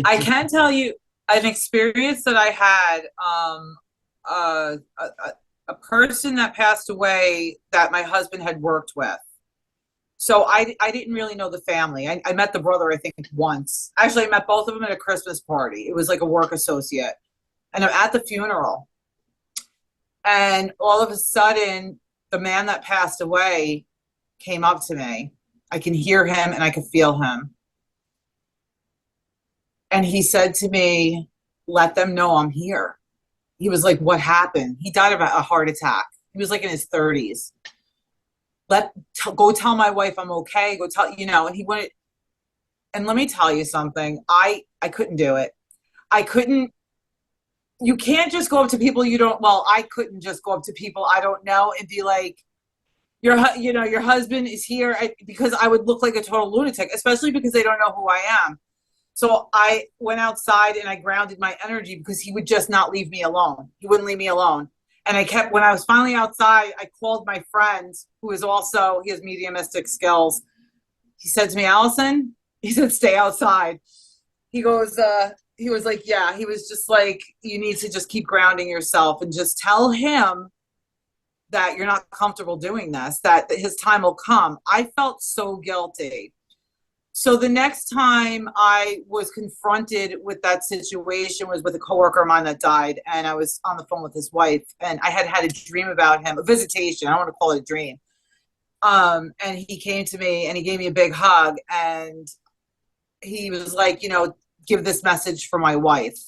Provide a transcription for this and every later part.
I can tell you an experience that I had. Uh, a, a a person that passed away that my husband had worked with. So I didn't really know the family. I met the brother, I think, once. Actually, I met both of them at a Christmas party. It was like a work associate. And I'm at the funeral. And all of a sudden, the man that passed away came up to me. I can hear him and I can feel him. And he said to me, let them know I'm here. He was like, what happened? He died of a heart attack. He was like in his 30s. Go tell my wife I'm okay. Go tell, and he went, and let me tell you something. I couldn't do it. I couldn't, you can't just go up to people you don't, well, I couldn't just go up to people I don't know and be like, your husband is here, because I would look like a total lunatic, especially because they don't know who I am. So I went outside and I grounded my energy because he would just not leave me alone. He wouldn't leave me alone. And when I was finally outside, I called my friend who is also, he has mediumistic skills. He said to me, Allison, he said, stay outside. He goes, he was like, yeah, he was just like, you need to just keep grounding yourself and just tell him that you're not comfortable doing this, that his time will come. I felt so guilty. So the next time I was confronted with that situation was with a coworker of mine that died, and I was on the phone with his wife, and I had a dream about him, a visitation. I don't want to call it a dream. And he came to me and he gave me a big hug, and he was like, give this message for my wife.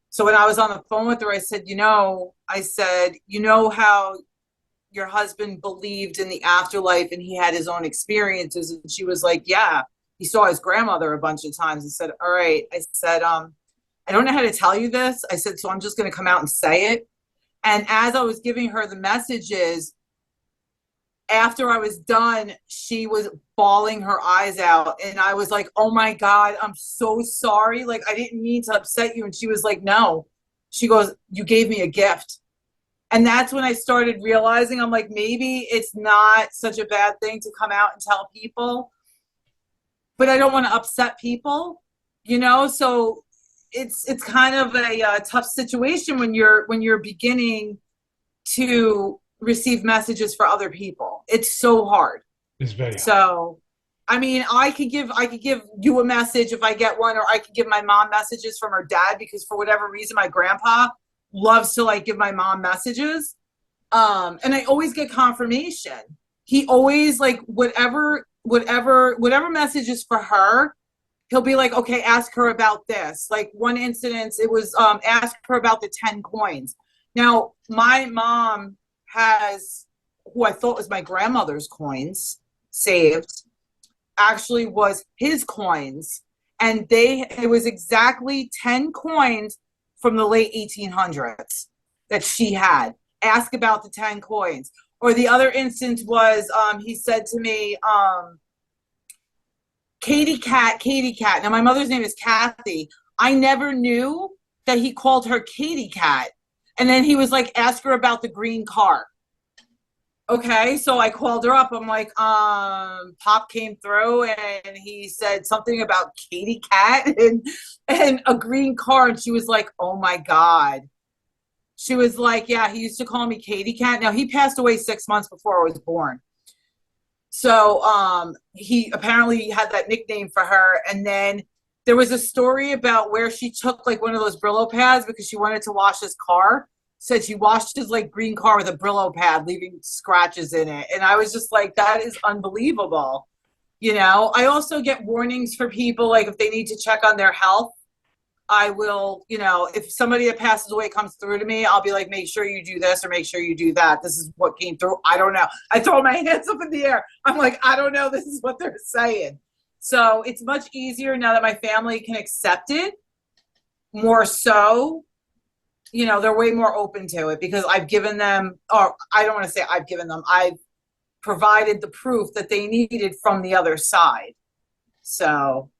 So when I was on the phone with her, I said, how your husband believed in the afterlife and he had his own experiences? And she was like, yeah. He saw his grandmother a bunch of times and said, all right. I said, I don't know how to tell you this. I said, so I'm just going to come out and say it. And as I was giving her the messages, after I was done, she was bawling her eyes out. And I was like, oh my God, I'm so sorry. Like, I didn't mean to upset you. And she was like, no. She goes, you gave me a gift. And that's when I started realizing, I'm like, maybe it's not such a bad thing to come out and tell people, but I don't want to upset people, so it's kind of a tough situation when you're beginning to receive messages for other people. It's so hard. It's very hard. So, I mean, I could give you a message if I get one, or I could give my mom messages from her dad, because for whatever reason, my grandpa loves to like give my mom messages. And I always get confirmation. He always like whatever message is for her, he'll be like, okay, ask her about this. Like one incident, it was ask her about the 10 coins. Now, my mom has, who I thought was my grandmother's coins saved, actually was his coins. And it was exactly 10 coins from the late 1800s that she had. Ask about the 10 coins. Or the other instance was, he said to me, Katie Cat. Now, my mother's name is Kathy. I never knew that he called her Katie Cat. And then he was like, ask her about the green car. Okay, so I called her up. I'm like, Pop came through and he said something about Katie Cat and a green car. And she was like, oh my God. She was like, yeah, he used to call me Katie Cat. Now, he passed away 6 months before I was born. So he apparently had that nickname for her. And then there was a story about where she took like one of those Brillo pads because she wanted to wash his car. Said she washed his like green car with a Brillo pad, leaving scratches in it. And I was just like, that is unbelievable. I also get warnings for people, like if they need to check on their health. I will, if somebody that passes away comes through to me, I'll be like, make sure you do this or make sure you do that. This is what came through. I don't know. I throw my hands up in the air. I'm like, I don't know. This is what they're saying. So it's much easier now that my family can accept it more so. They're way more open to it because I've given them, or I don't want to say I've given them, I've provided the proof that they needed from the other side. So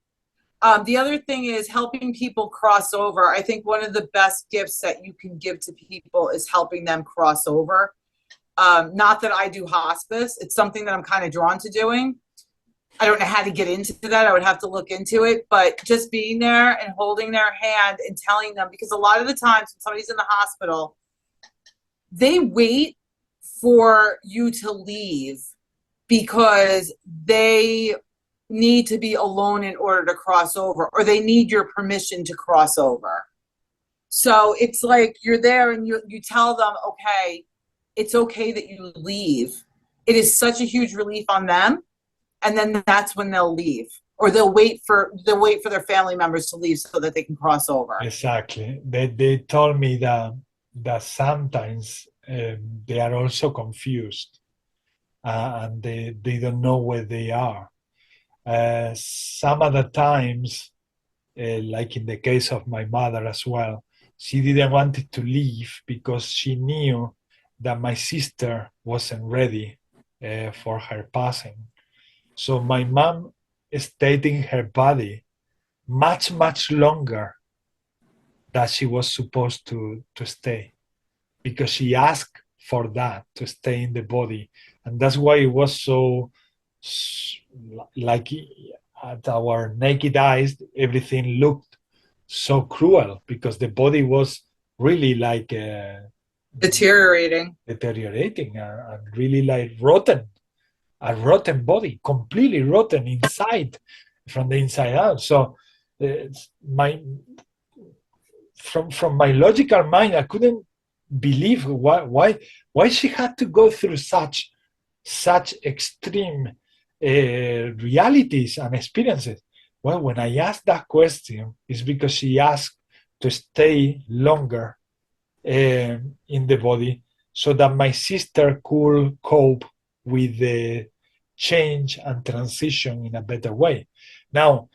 the other thing is helping people cross over. I think one of the best gifts that you can give to people is helping them cross over. Not that I do hospice. It's something that I'm kind of drawn to doing. I don't know how to get into that. I would have to look into it, but just being there and holding their hand and telling them, because a lot of the times when somebody's in the hospital, they wait for you to leave because they need to be alone in order to cross over, or they need your permission to cross over. So it's like you're there and you tell them, okay, it's okay that you leave. It is such a huge relief on them. And then that's when they'll leave, or they'll wait for their family members to leave so that they can cross over. Exactly. They told me that sometimes they are also confused, and they don't know where they are. Some other times, like in the case of my mother as well, she didn't want to leave because she knew that my sister wasn't ready for her passing. So my mom stayed in her body much, much longer than she was supposed to stay, because she asked for that, to stay in the body. And that's why it was so, like, at our naked eyes, everything looked so cruel, because the body was really like Deteriorating and really like rotten, a rotten body, completely rotten inside, from the inside out. So my from my logical mind, I couldn't believe why she had to go through such extreme realities and experiences. Well, when I asked that question, it's because she asked to stay longer in the body, so that my sister could cope with the change and transition in a better way. Now,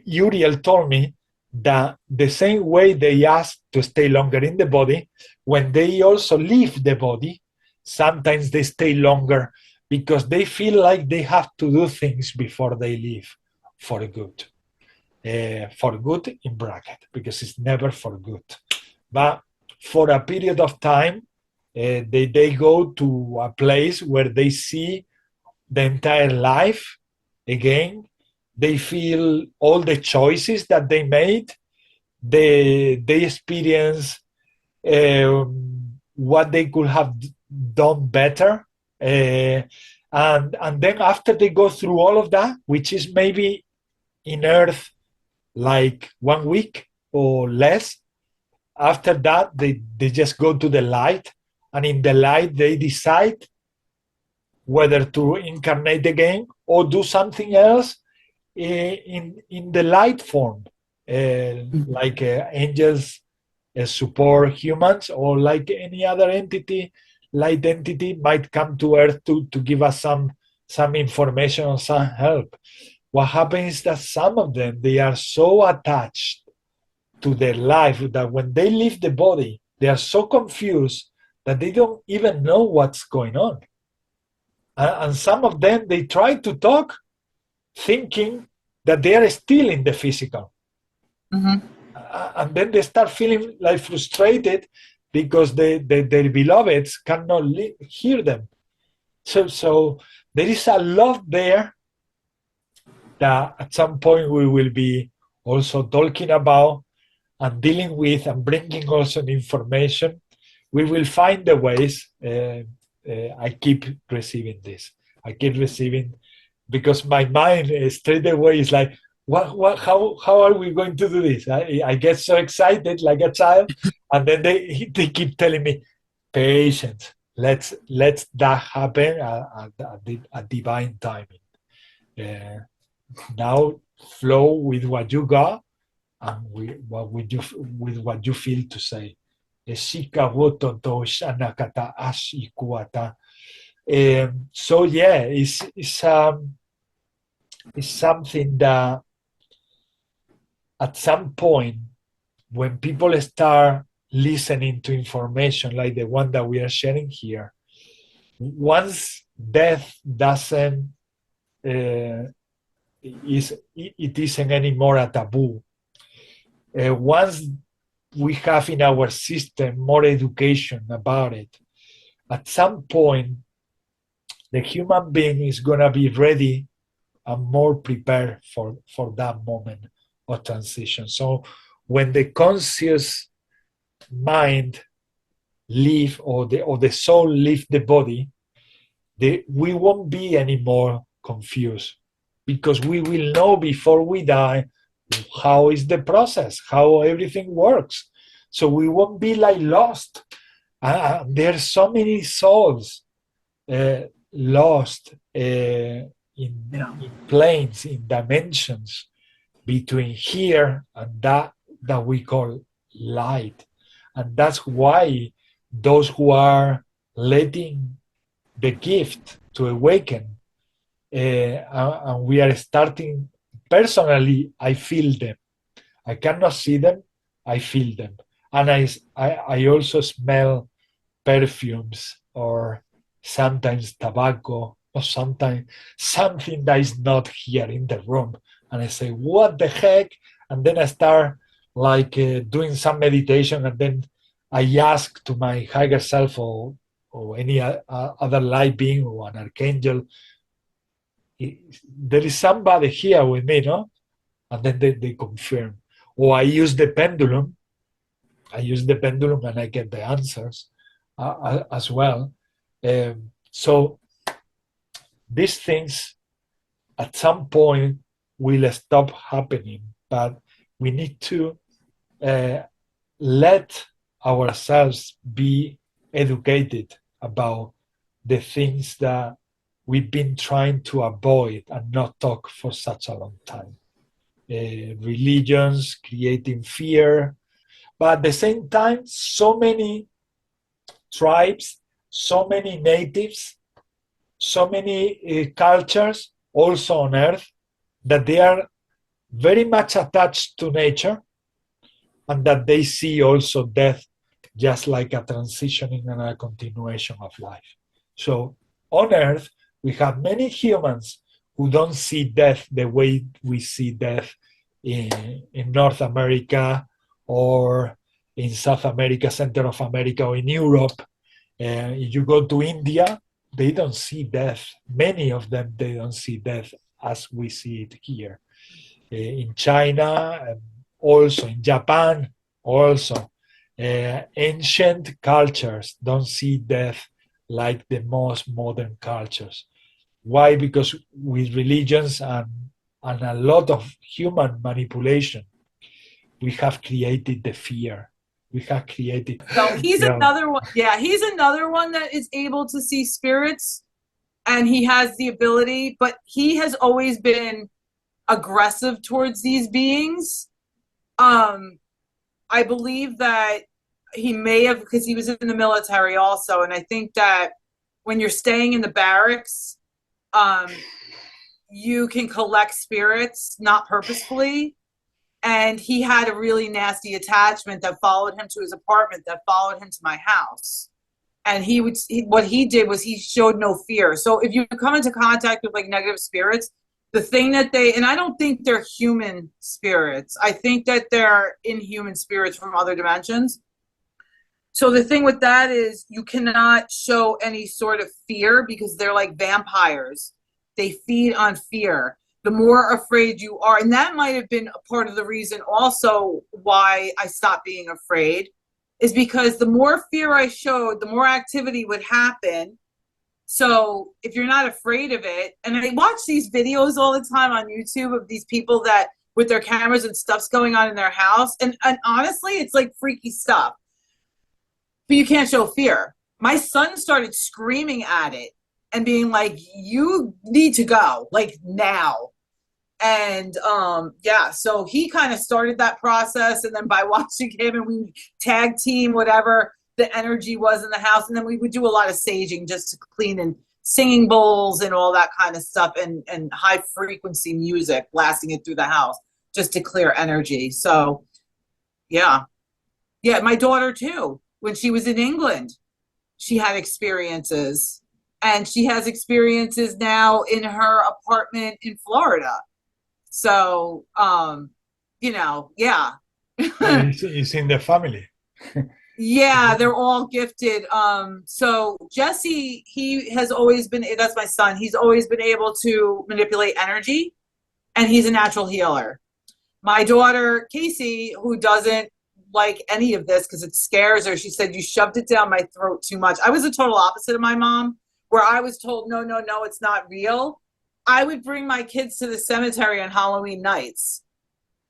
Uriel told me that the same way they ask to stay longer in the body, when they also leave the body, sometimes they stay longer because they feel like they have to do things before they leave for good. For good in bracket, because it's never for good. But for a period of time, they go to a place where they see the entire life again. They feel all the choices that they made. They experience what they could have done better. And then after they go through all of that, which is maybe in Earth like 1 week or less, after that they just go to the light, and in the light they decide whether to incarnate again or do something else in the light form, like angels support humans, or like any other entity, light entity might come to Earth to give us some information or some help. What happens is that some of them, they are so attached to their life that when they leave the body, they are so confused that they don't even know what's going on. And some of them, they try to talk thinking that they are still in the physical. Mm-hmm. And then they start feeling like frustrated because their beloveds cannot hear them. So there is a lot there that at some point we will be also talking about and dealing with, and bringing also information. We will find the ways. I keep receiving this. I keep receiving, because my mind straight away is like, how are we going to do this? I get so excited like a child, and then they keep telling me, patience, let's that happen at divine timing. Now flow with what you got, and with what you feel to say. So yeah, it's something that at some point, when people start listening to information like the one that we are sharing here, once death doesn't it isn't anymore a taboo. Once we have in our system more education about it, at some point the human being is going to be ready and more prepared for that moment of transition. So when the conscious mind leave, or the soul leave the body, we won't be any more confused, because we will know before we die how is the process, how everything works. So we won't be like lost. There's so many souls lost in planes, in dimensions between here and that we call light. And that's why those who are letting the gift to awaken, and we are starting, personally, I feel them. I cannot see them, I feel them. And I also smell perfumes, or sometimes tobacco, or sometimes something that is not here in the room. And I say, what the heck? And then I start like doing some meditation, and then I ask to my higher self, or any other light being, or an archangel, there is somebody here with me, no? And then they confirm. Or I use the pendulum. And I get the answers as well. So these things at some point will stop happening, but we need to let ourselves be educated about the things that we've been trying to avoid and not talk for such a long time. Religions creating fear, but at the same time, so many tribes, so many natives, so many cultures also on Earth, that they are very much attached to nature, and that they see also death just like a transitioning and a continuation of life. So on Earth, we have many humans who don't see death the way we see death in North America, or in South America, Center of America, or in Europe. If you go to India, they don't see death. Many of them, they don't see death as we see it here. In China, also in Japan, also. Ancient cultures don't see death like the most modern cultures. Why? Because with religions and a lot of human manipulation, we have created the fear. We have created. So he's another one. Yeah, he's another one that is able to see spirits, and he has the ability, but he has always been aggressive towards these beings. I believe that he may have, because he was in the military also, and I think that when you're staying in the barracks, you can collect spirits, not purposefully. And he had a really nasty attachment that followed him to his apartment, that followed him to my house. And what he did was he showed no fear. So if you come into contact with like negative spirits, the thing that and I don't think they're human spirits. I think that they're inhuman spirits from other dimensions. So the thing with that is you cannot show any sort of fear, because they're like vampires. They feed on fear. The more afraid you are, and that might have been a part of the reason also why I stopped being afraid, is because the more fear I showed, the more activity would happen. So if you're not afraid of it, and I watch these videos all the time on YouTube of these people that with their cameras and stuff's going on in their house, and honestly, it's like freaky stuff. But you can't show fear. My son started screaming at it and being like, you need to go, like now. And yeah, so he kind of started that process, and then by watching him, and we tag team whatever the energy was in the house, and then we would do a lot of saging just to clean, and singing bowls and all that kind of stuff, and high frequency music, blasting it through the house just to clear energy. So yeah, my daughter too, when she was in England, she had experiences, and she has experiences now in her apartment in Florida. So, yeah. It's in the family. Yeah, they're all gifted. So Jesse, he has always been, that's my son, he's always been able to manipulate energy, and he's a natural healer. My daughter, Casey, who doesn't like any of this because it scares her, she said, you shoved it down my throat too much. I was the total opposite of my mom, where I was told, no, no, no, it's not real. I would bring my kids to the cemetery on Halloween nights.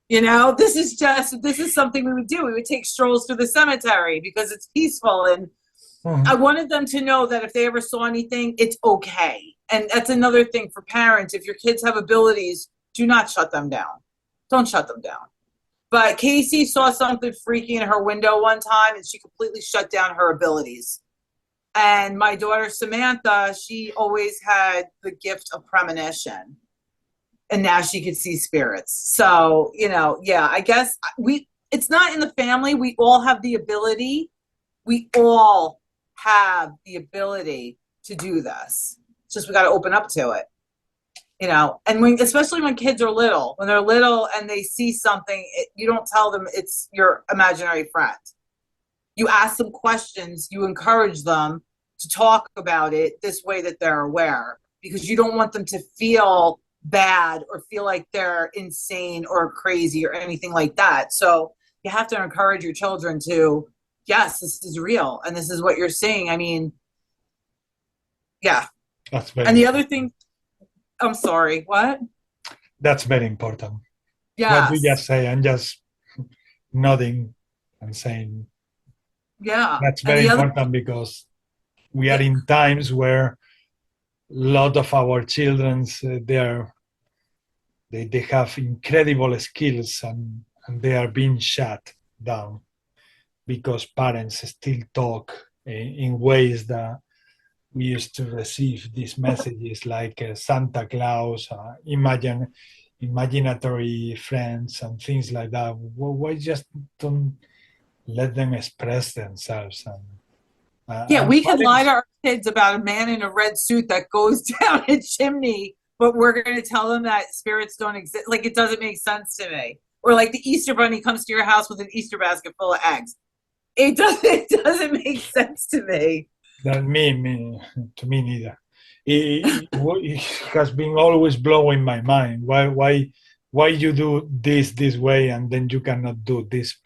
You know, this is something we would do. We would take strolls through the cemetery because it's peaceful. And I wanted them to know that if they ever saw anything, it's okay. And that's another thing for parents. If your kids have abilities, do not shut them down. Don't shut them down. But Casey saw something freaky in her window one time, and she completely shut down her abilities. And my daughter, Samantha, she always had the gift of premonition. And now she could see spirits. So, you know, yeah, I guess it's not in the family. We all have the ability. We all have the ability to do this. It's just we got to open up to it, you know. And especially when kids are little, when they're little and they see something, you don't tell them it's your imaginary friend. You ask them questions. You encourage them to talk about it this way that they're aware, because you don't want them to feel bad or feel like they're insane or crazy or anything like that. So you have to encourage your children to, yes, this is real and this is what you're seeing. I mean, yeah. That's very and the other thing, I'm sorry, what? That's very important. Yes. What you just say, I'm just nodding and saying, yeah, that's very important because we are in times where a lot of our children, they have incredible skills and they are being shut down because parents still talk in ways that we used to receive these messages like Santa Claus, imaginatory friends and things like that. Why just don't let them express themselves? And we could lie to our kids about a man in a red suit that goes down a chimney, but we're going to tell them that spirits don't exist. Like, it doesn't make sense to me. Or like the Easter bunny comes to your house with an Easter basket full of eggs. It doesn't make sense to me. That to me neither. It has been always blowing my mind. Why you do this way and then you cannot do this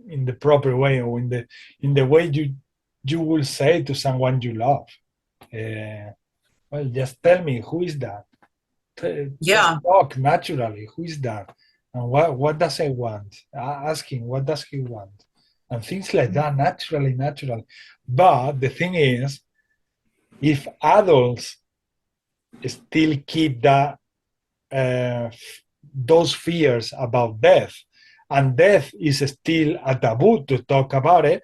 in the proper way or in the way you will say to someone you love. Well, just tell me, who is that? Just talk naturally. Who is that? And what does he want? Ask him, what does he want? And things like that, naturally. But the thing is, if adults still keep those fears about death, and death is still a taboo to talk about it,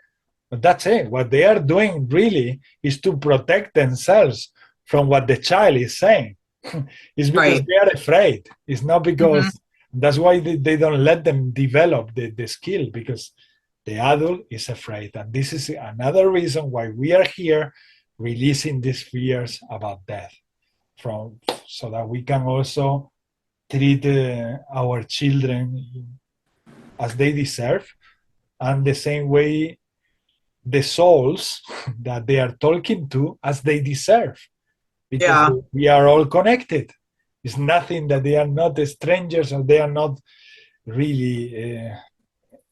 but that's it. What they are doing really is to protect themselves from what the child is saying. It's because they are afraid. It's not because that's why they don't let them develop the skill, because the adult is afraid. And this is another reason why we are here releasing these fears about death, so that we can also treat our children as they deserve, and the same way the souls that they are talking to as they deserve, because we are all connected. It's nothing that they are not strangers, or they are not really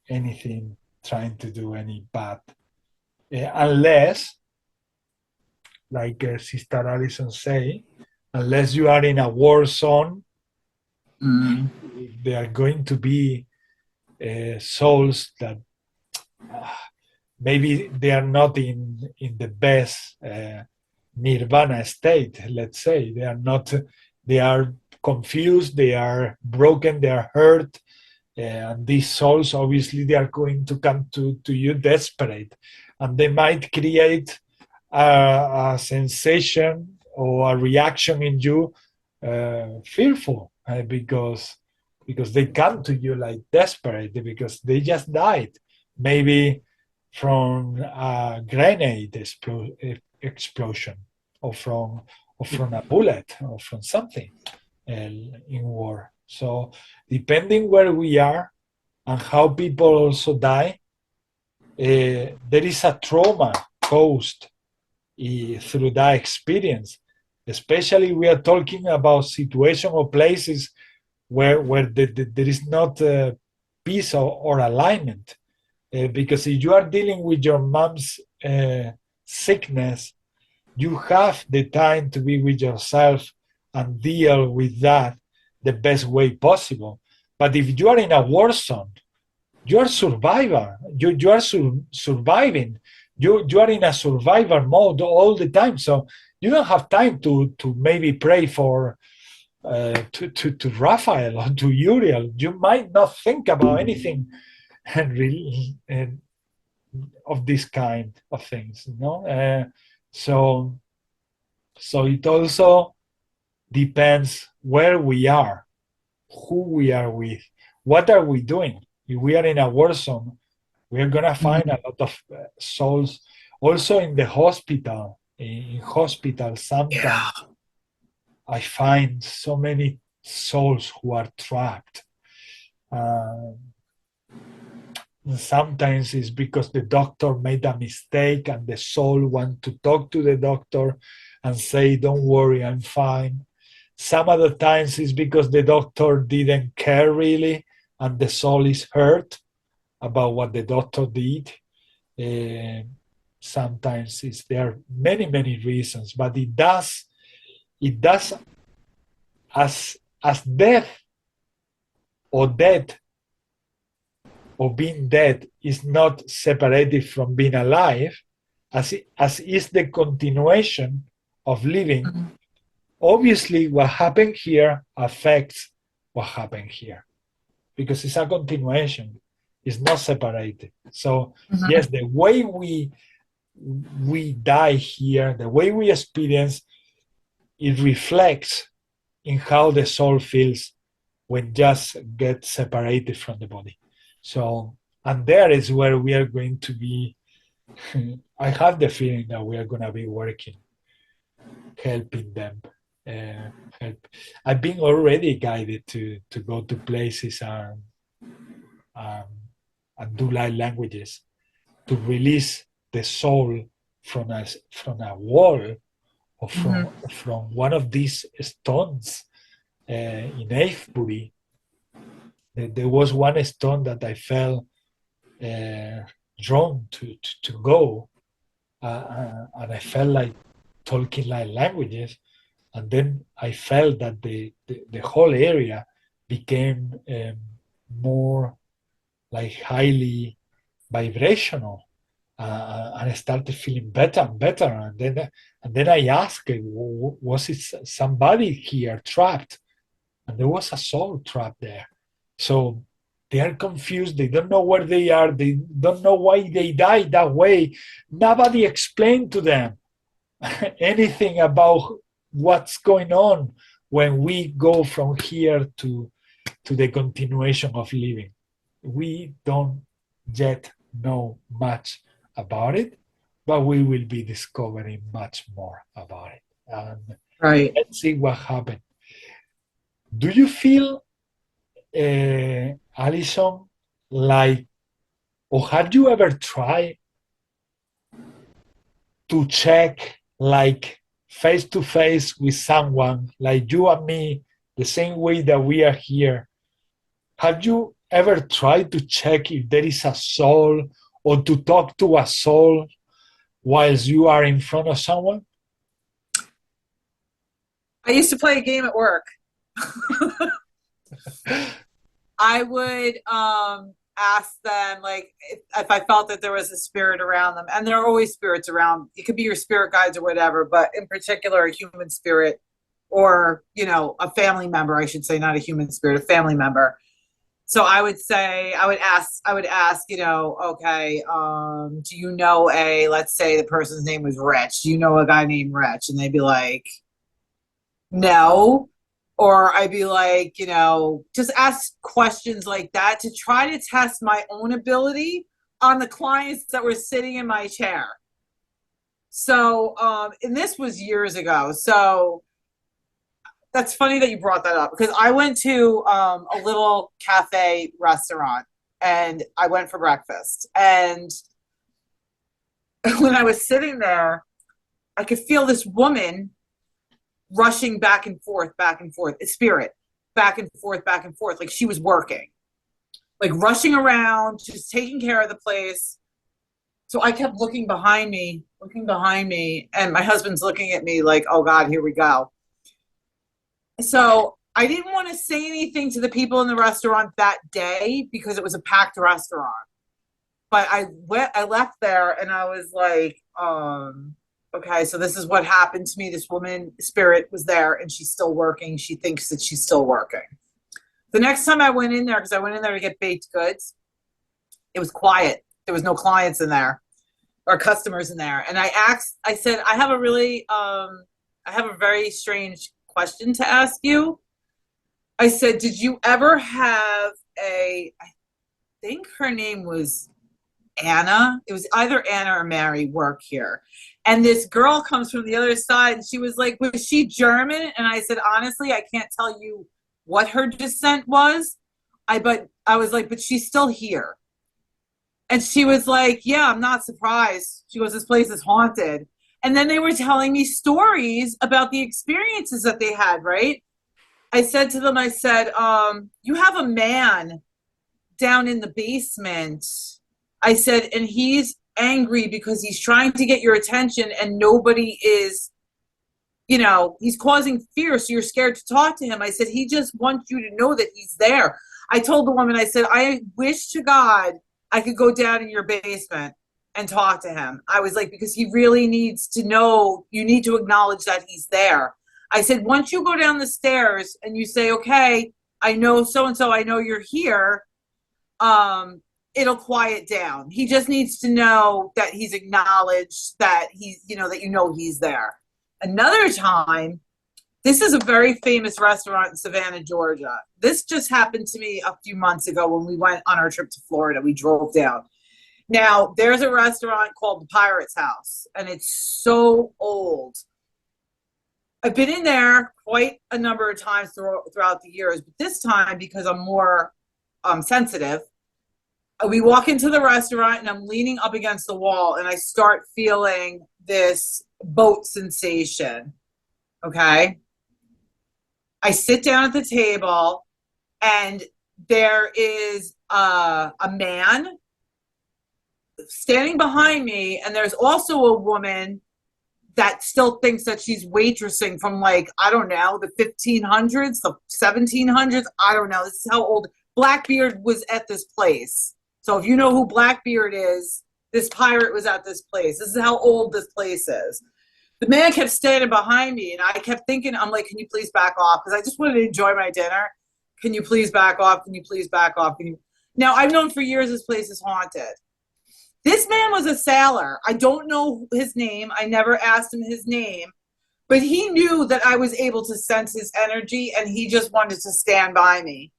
anything trying to do any bad, unless, like Sister Allison say, unless you are in a war zone, they are going to be souls that maybe they are not in the best nirvana state, let's say. They are confused, they are broken, they are hurt, and these souls, obviously, they are going to come to you desperate, and they might create a sensation or a reaction in you, fearful, because they come to you like desperate, because they just died, maybe from a grenade explosion, or from a bullet, or from something in war. So depending where we are and how people also die, there is a trauma caused through that experience. Especially we are talking about situations or places where there is not peace or alignment. Because if you are dealing with your mom's sickness, you have the time to be with yourself and deal with that the best way possible. But if you are in a war zone, you are survivor. You are surviving. You are in a survivor mode all the time. So you don't have time to maybe pray for to Raphael or to Uriel. You might not think about anything and really of this kind of things, you know. So it also depends where we are, who we are with, what are we doing. If we are in a war zone, we are gonna find a lot of souls. Also in the hospital, in hospitals, sometimes I find so many souls who are trapped. Sometimes it's because the doctor made a mistake and the soul wants to talk to the doctor and say, don't worry, I'm fine. Some other times it's because the doctor didn't care really and the soul is hurt about what the doctor did. Sometimes there are many reasons, but it does as death or death or being dead is not separated from being alive, as is the continuation of living. Obviously, what happened here affects what happened here, because it's a continuation. It's not separated. So yes, the way we die here, the way we experience, it reflects in how the soul feels when just gets separated from the body. So, and there is where we are going to be. I have the feeling that we are going to be working, helping them. Help. I've been already guided to go to places and do light languages to release the soul from a wall or from one of these stones in Avebury. There was one stone that I felt drawn to go, and I felt like talking like languages, and then I felt that the whole area became more like highly vibrational, and I started feeling better and better, and then I asked, was it somebody here trapped? And there was a soul trapped there. So they are confused. They don't know where they are. They don't know why they died that way. Nobody explained to them anything about what's going on when we go from here to the continuation of living. We don't yet know much about it, but we will be discovering much more about it. And let's see what happens. Do you feel, Allison, like, or have you ever tried to check, like, face to face with someone, like you and me, the same way that we are here? Have you ever tried to check if there is a soul or to talk to a soul whilst you are in front of someone? I used to play a game at work. I would ask them, like, if I felt that there was a spirit around them, and there are always spirits around. It could be your spirit guides or whatever, but in particular, a human spirit, or, you know, a family member, I should say, not a human spirit, a family member. So I would ask, you know, okay, do you know let's say the person's name was Rich. Do you know a guy named Rich? And they'd be like, no. Or I'd be like, you know, just ask questions like that to try to test my own ability on the clients that were sitting in my chair. So, and this was years ago. So that's funny that you brought that up, because I went to a little cafe restaurant and I went for breakfast, and when I was sitting there, I could feel this woman rushing back and forth, a spirit, back and forth, like she was working, like rushing around, just taking care of the place. So I kept looking behind me, and my husband's looking at me like, oh God, here we go. So I didn't want to say anything to the people in the restaurant that day because it was a packed restaurant. But I left there and I was like, okay, so this is what happened to me. This woman spirit was there and she's still working. She thinks that she's still working. The next time I went in there, because I went in there to get baked goods, it was quiet. There was no clients in there or customers in there. And I said, I have a very strange question to ask you. I said, did you ever have I think her name was Anna. It was either Anna or Mary work here. And this girl comes from the other side and she was like, was she German? And I said, honestly, I can't tell you what her descent was. But I was like, but she's still here. And she was like, yeah, I'm not surprised. She goes, this place is haunted. And then they were telling me stories about the experiences that they had, right? I said to them, I said, you have a man down in the basement. I said, and he's angry because he's trying to get your attention and nobody is, he's causing fear. So you're scared to talk to him. I said, he just wants you to know that he's there. I told the woman, I said, I wish to God I could go down in your basement and talk to him. I was like, because he really needs to know, you need to acknowledge that he's there. I said, once you go down the stairs and you say, okay, I know so-and-so, I know you're here, it'll quiet down. He just needs to know that he's acknowledged, that he's, that he's there. Another time, this is a very famous restaurant in Savannah, Georgia. This just happened to me a few months ago when we went on our trip to Florida. We drove down. Now, there's a restaurant called the Pirate's House, and it's so old. I've been in there quite a number of times throughout the years, but this time, because I'm more sensitive, we walk into the restaurant and I'm leaning up against the wall and I start feeling this boat sensation, okay? I sit down at the table and there is a man standing behind me, and there's also a woman that still thinks that she's waitressing from, like, I don't know, the 1500s, the 1700s, I don't know. This is how old Blackbeard was at this place. So if you know who Blackbeard is, this pirate was at this place. This is how old this place is. The man kept standing behind me, and I kept thinking, I'm like, can you please back off? Because I just wanted to enjoy my dinner. Can you please back off? Can you please back off? Now, I've known for years this place is haunted. This man was a sailor. I don't know his name. I never asked him his name. But he knew that I was able to sense his energy, and he just wanted to stand by me.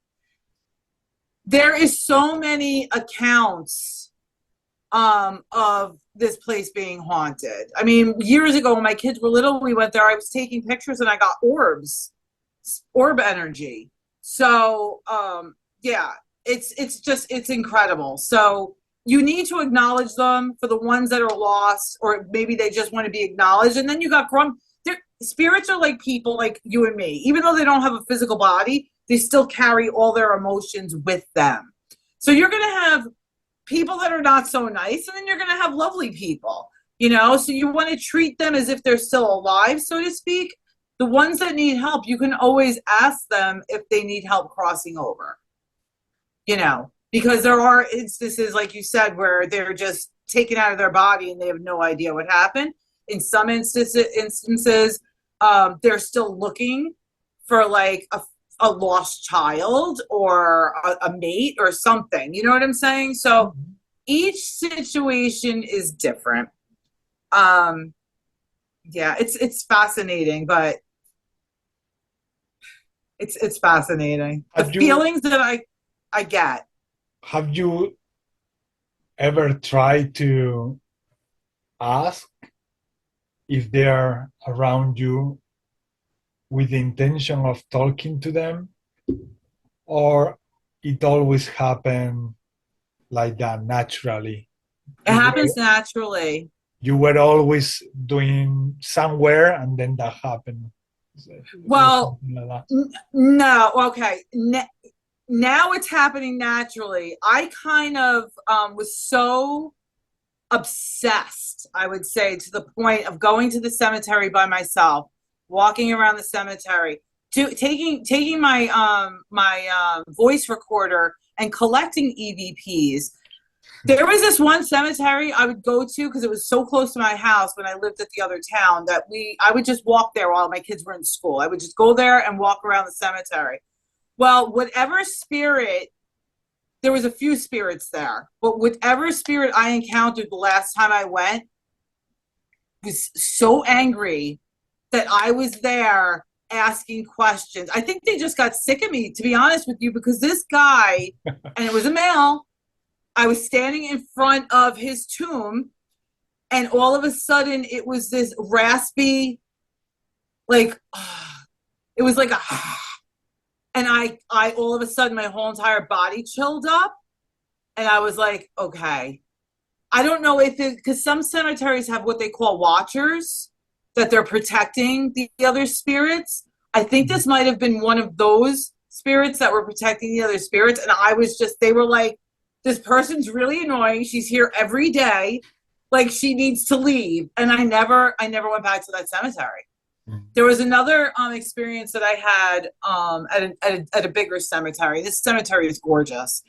There is so many accounts of this place being haunted. I mean, years ago when my kids were little, we went there. I was taking pictures, and I got orb energy. So, yeah, it's incredible. So you need to acknowledge them for the ones that are lost, or maybe they just want to be acknowledged. And then you got spirits are like people like you and me. Even though they don't have a physical body, they still carry all their emotions with them. So you're going to have people that are not so nice, and then you're going to have lovely people, so you want to treat them as if they're still alive, so to speak. The ones that need help, you can always ask them if they need help crossing over, because there are instances, like you said, where they're just taken out of their body and they have no idea what happened. In some instances, they're still looking for like a lost child or a mate or something. You know what I'm saying? So each situation is different. Yeah, it's fascinating, but it's fascinating. The feelings that I get. Have you ever tried to ask if they're around you with the intention of talking to them, or it always happens like that naturally? It happens naturally. you were always doing somewhere and then that happened? Well, Something like no, okay. Now it's happening naturally. I kind of was so obsessed, I would say, to the point of going to the cemetery by myself, walking around the cemetery, taking my voice recorder and collecting EVPs. There was this one cemetery I would go to because it was so close to my house when I lived at the other town that I would just walk there while my kids were in school. I would just go there and walk around the cemetery. Well, whatever spirit, there was a few spirits there, but whatever spirit I encountered the last time I went was so angry that I was there asking questions. I think they just got sick of me, to be honest with you, because this guy, and it was a male, I was standing in front of his tomb, and all of a sudden it was this raspy, like, it was like a, and I all of a sudden my whole entire body chilled up, and I was like, okay. I don't know if it, because some cemeteries have what they call watchers, that they're protecting the other spirits. I think this might have been one of those spirits that were protecting the other spirits, and I was just, they were like, this person's really annoying. She's here every day. Like, she needs to leave. And I never went back to that cemetery. There was another experience that I had at a bigger cemetery. This cemetery is gorgeous.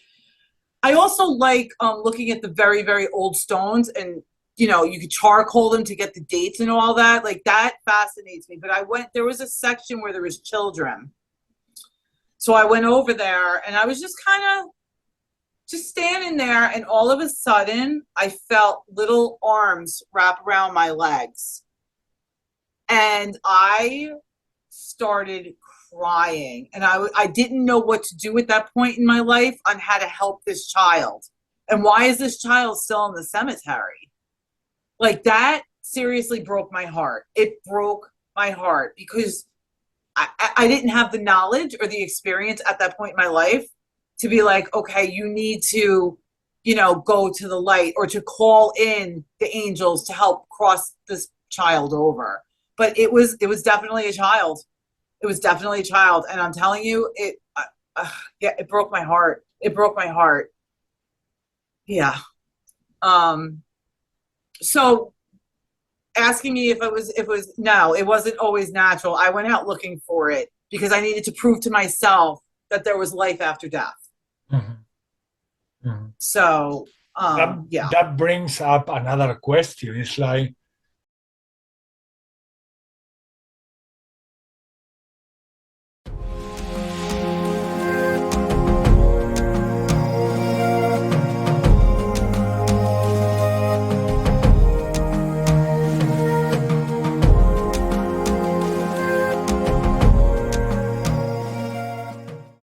I also like looking at the very, very old stones, and you know, you could charcoal them to get the dates and all that. Like, that fascinates me. But there was a section where there was children. So I went over there, and I was just kind of just standing there, and all of a sudden I felt little arms wrap around my legs. And I started crying, and I didn't know what to do at that point in my life on how to help this child. And why is this child still in the cemetery? Like, that seriously broke my heart. It broke my heart because I didn't have the knowledge or the experience at that point in my life to be like, okay, you need to, you know, go to the light or to call in the angels to help cross this child over. But it was definitely a child. It was definitely a child. And I'm telling you, it broke my heart. It broke my heart. Yeah. So asking me if it was, no, it wasn't always natural. I went out looking for it because I needed to prove to myself that there was life after death. Mm-hmm. Mm-hmm. So, yeah. That brings up another question. It's like,